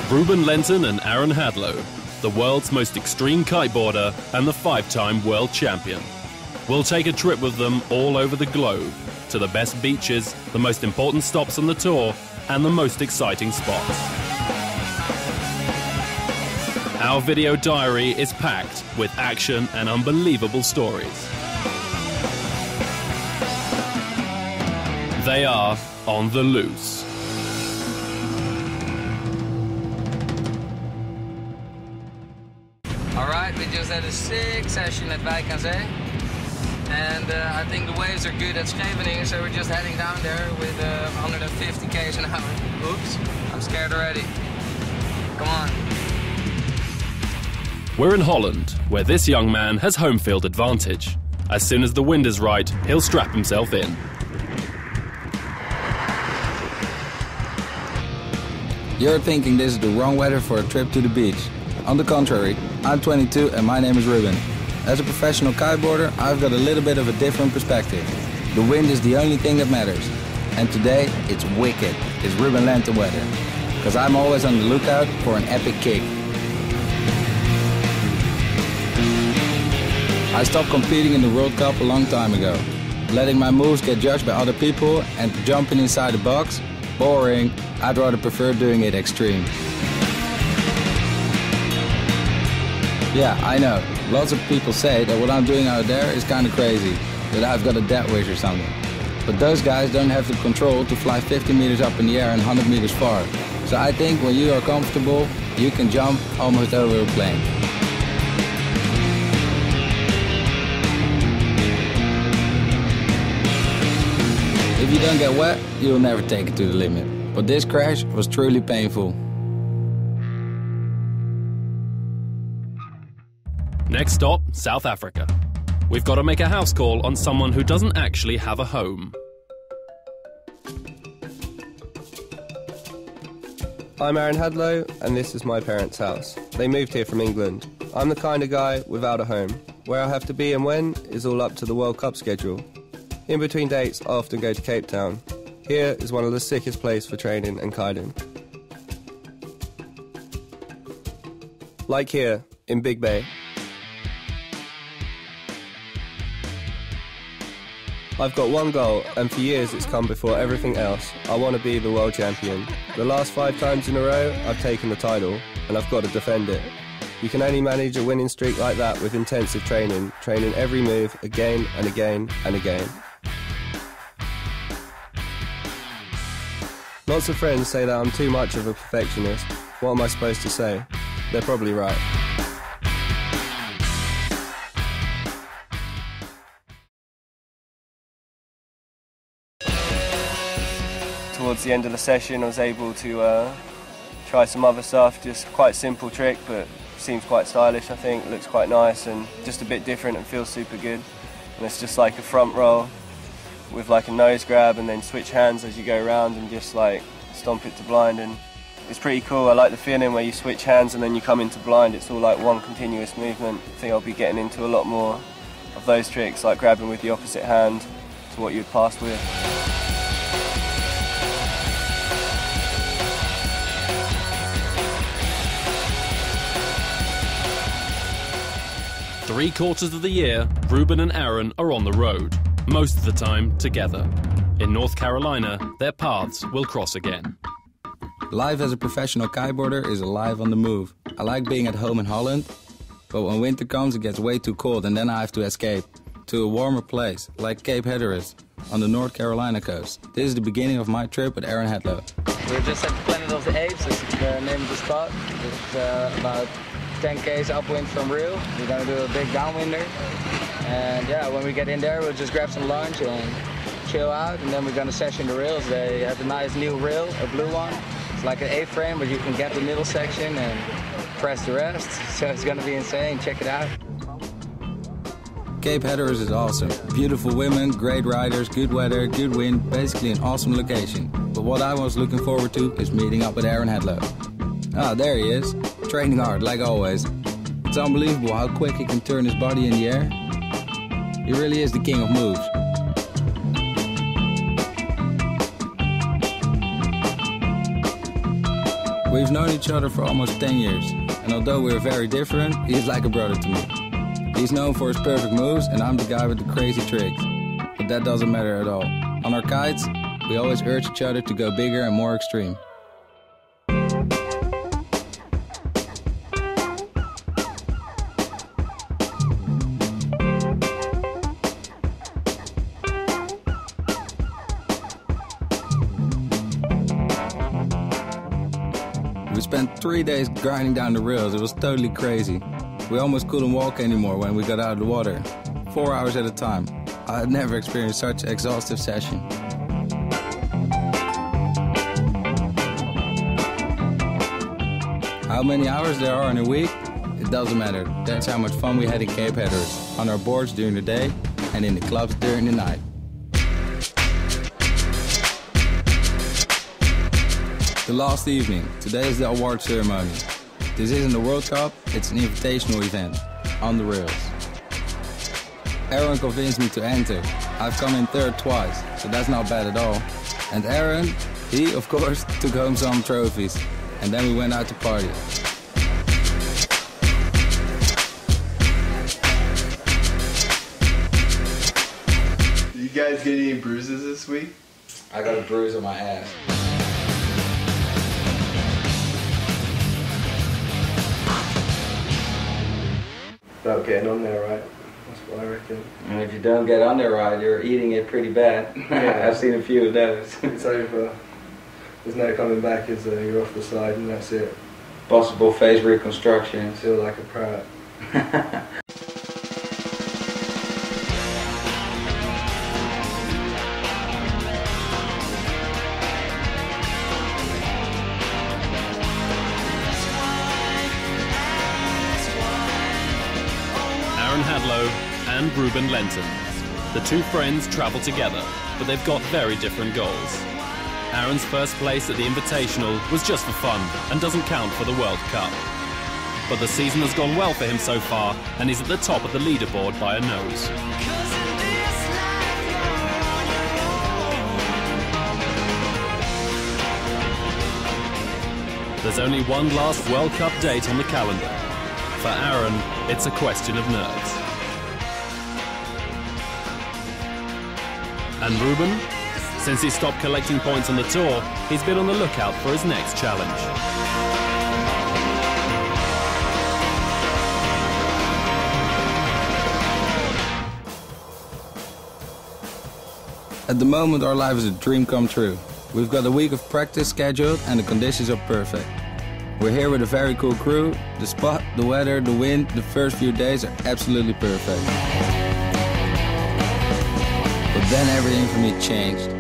Ruben Lenton and Aaron Hadlow, the world's most extreme kiteboarder and the 5-time world champion. We'll take a trip with them all over the globe, to the best beaches, the most important stops on the tour, and the most exciting spots. Our video diary is packed with action and unbelievable stories. They are on the loose. Alright, we just had a sick session at Wijk aan Zee. And I think the waves are good at Scheveningen, so we're just heading down there with 150 k's an hour. Oops, I'm scared already. Come on. We're in Holland, where this young man has home field advantage. As soon as the wind is right, he'll strap himself in. You're thinking this is the wrong weather for a trip to the beach. On the contrary, I'm 22 and my name is Ruben. As a professional kiteboarder, I've got a little bit of a different perspective. The wind is the only thing that matters. And today, it's wicked. It's Ruben Lenton weather. Because I'm always on the lookout for an epic kick. I stopped competing in the World Cup a long time ago. Letting my moves get judged by other people and jumping inside the box, boring. I'd rather prefer doing it extreme. Yeah, I know. Lots of people say that what I'm doing out there is kind of crazy, that I've got a death wish or something. But those guys don't have the control to fly 50 meters up in the air and 100 meters far. So I think when you are comfortable, you can jump almost over a plane. If you don't get wet, you'll never take it to the limit. But this crash was truly painful. Next stop, South Africa. We've got to make a house call on someone who doesn't actually have a home. I'm Aaron Hadlow, and this is my parents' house. They moved here from England. I'm the kind of guy without a home. Where I have to be and when is all up to the World Cup schedule. In between dates, I often go to Cape Town. Here is one of the sickest places for training and kiting. Like here, in Big Bay. I've got one goal, and for years it's come before everything else. I want to be the world champion. The last 5 times in a row, I've taken the title, and I've got to defend it. You can only manage a winning streak like that with intensive training, training every move again and again and again. Lots of friends say that I'm too much of a perfectionist. What am I supposed to say? They're probably right. Towards the end of the session I was able to try some other stuff, just quite simple trick but seems quite stylish I think, looks quite nice and just a bit different and feels super good. And it's just like a front roll with like a nose grab and then switch hands as you go around and just like stomp it to blind, and it's pretty cool. I like the feeling where you switch hands and then you come into blind, it's all like one continuous movement. I think I'll be getting into a lot more of those tricks, like grabbing with the opposite hand to what you'd pass with. Three-quarters of the year, Ruben and Aaron are on the road, most of the time together. In North Carolina, their paths will cross again. Life as a professional kiteboarder is a life on the move. I like being at home in Holland, but when winter comes it gets way too cold and then I have to escape to a warmer place, like Cape Hatteras, on the North Carolina coast. This is the beginning of my trip with Aaron Hadlow. We're just at the Planet of the Apes, this is the name of the spot. It's about 10 k's upwind from Reel. We're gonna do a big downwinder. And yeah, when we get in there, we'll just grab some lunch and chill out, and then we're gonna session the rails. They have a nice new rail, a blue one. It's like an A-frame, but you can get the middle section and press the rest. So it's gonna be insane, check it out. Cape Hatteras is awesome. Beautiful women, great riders, good weather, good wind, basically an awesome location. But what I was looking forward to is meeting up with Aaron Hadlow. Ah, there he is, training hard like always. It's unbelievable how quick he can turn his body in the air. He really is the king of moves. We've known each other for almost 10 years, and although we're very different, he's like a brother to me. He's known for his perfect moves, and I'm the guy with the crazy tricks. But that doesn't matter at all. On our kites, we always urge each other to go bigger and more extreme. We spent 3 days grinding down the rails. It was totally crazy. We almost couldn't walk anymore when we got out of the water. 4 hours at a time. I had never experienced such an exhaustive session. How many hours there are in a week? It doesn't matter. That's how much fun we had in Cape Hatteras, on our boards during the day and in the clubs during the night. The last evening. Today is the award ceremony. This isn't the World Cup, it's an invitational event, on the rails. Aaron convinced me to enter. I've come in third twice, so that's not bad at all. And Aaron, he of course took home some trophies. And then we went out to party. Did you guys get any bruises this week? I got a bruise on my ass. About getting on there, right? That's what I reckon. And if you don't get on there right, you're eating it pretty bad. Yeah. I've seen a few of those. It's over. There's no coming back, is there? You're off the side and that's it. Possible face reconstruction. Feel like a prat. Aaron Hadlow and Ruben Lenton. The two friends travel together, but they've got very different goals. Aaron's first place at the Invitational was just for fun and doesn't count for the World Cup. But the season has gone well for him so far, and he's at the top of the leaderboard by a nose. There's only one last World Cup date on the calendar. For Aaron, it's a question of nerves. And Ruben? Since he stopped collecting points on the tour, he's been on the lookout for his next challenge. At the moment, our life is a dream come true. We've got a week of practice scheduled and the conditions are perfect. We're here with a very cool crew. The spot, the weather, the wind, the first few days are absolutely perfect. But then everything for me changed.